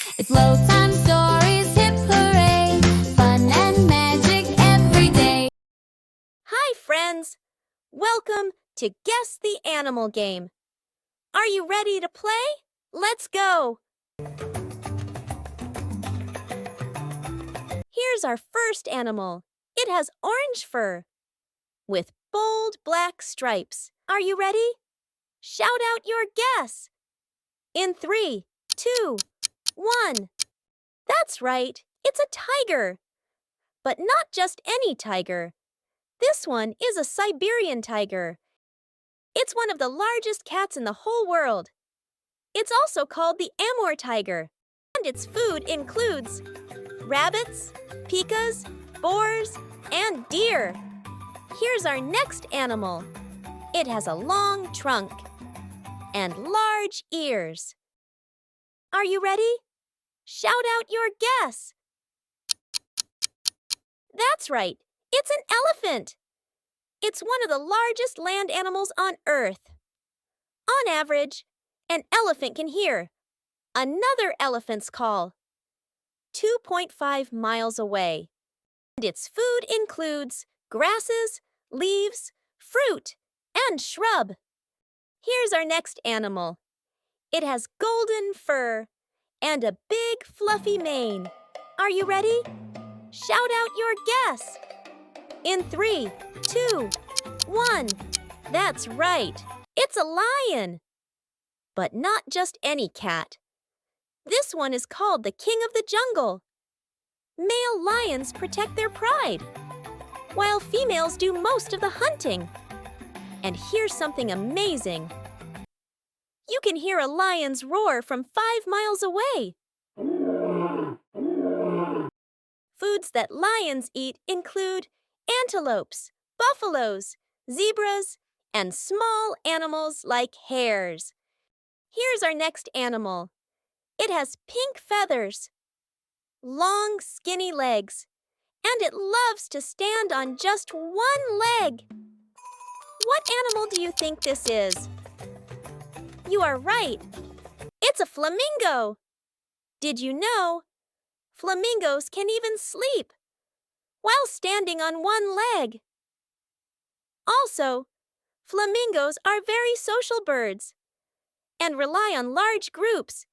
It's flow time stories, hip hooray! Fun and magic every day. Hi, friends! Welcome to Guess the Animal game. Are you ready to play? Let's go! Here's our first animal. It has orange fur with bold black stripes. Are you ready? Shout out your guess. In 3, 2, 1. That's right, it's a tiger. But not just any tiger. This one is a Siberian tiger. It's one of the largest cats in the whole world. It's also called the Amur tiger. And its food includes rabbits, pikas, boars, and deer. Here's our next animal. It has a long trunk and large ears. Are you ready? Shout out your guess. That's right, it's an elephant. It's one of the largest land animals on Earth. On average, an elephant can hear another elephant's call 2.5 miles away. And its food includes grasses, leaves, fruit, and shrub. Here's our next animal. It has golden fur and a big fluffy mane. Are you ready? Shout out your guess. In 3, 2, 1. That's right. It's a lion. But not just any cat. This one is called the King of the Jungle. Male lions protect their pride, while females do most of the hunting. And here's something amazing. You can hear a lion's roar from 5 miles away. Foods that lions eat include antelopes, buffaloes, zebras, and small animals like hares. Here's our next animal. It has pink feathers, long, skinny legs, and it loves to stand on just one leg. What animal do you think this is? You are right. It's a flamingo. Did you know? Flamingos can even sleep while standing on one leg. Also, flamingos are very social birds and rely on large groups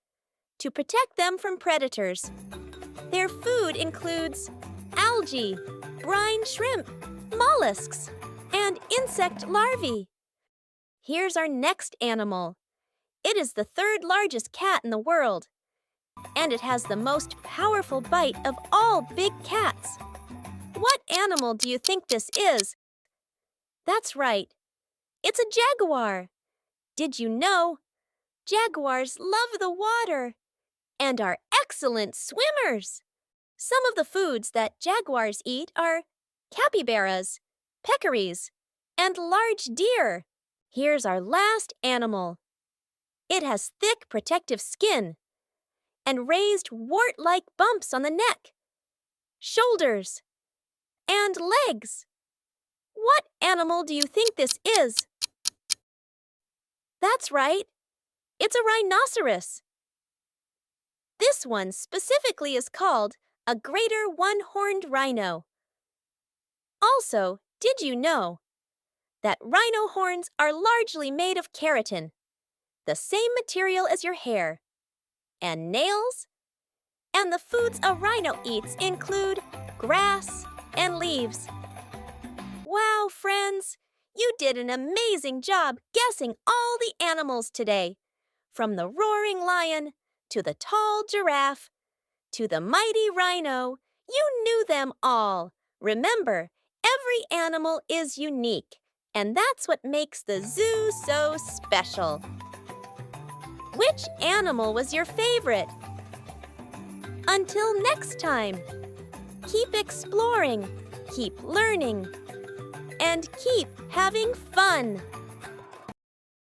to protect them from predators. Their food includes algae, brine shrimp, mollusks, and insect larvae. Here's our next animal. It is the third largest cat in the world, and it has the most powerful bite of all big cats. What animal do you think this is? That's right. It's a jaguar. Did you know? Jaguars love the water and are excellent swimmers. Some of the foods that jaguars eat are capybaras, peccaries, and large deer. Here's our last animal. It has thick protective skin and raised wart-like bumps on the neck, shoulders, and legs. What animal do you think this is? That's right. It's a rhinoceros. This one specifically is called a greater one-horned rhino. Also, did you know that rhino horns are largely made of keratin, the same material as your hair, and nails? And the foods a rhino eats include grass and leaves. Wow, friends! You did an amazing job guessing all the animals today, from the roaring lion to the tall giraffe to the mighty rhino. You knew them all. Remember, every animal is unique, and that's what makes the zoo so special. Which animal was your favorite? Until next time, keep exploring, keep learning, and keep having fun.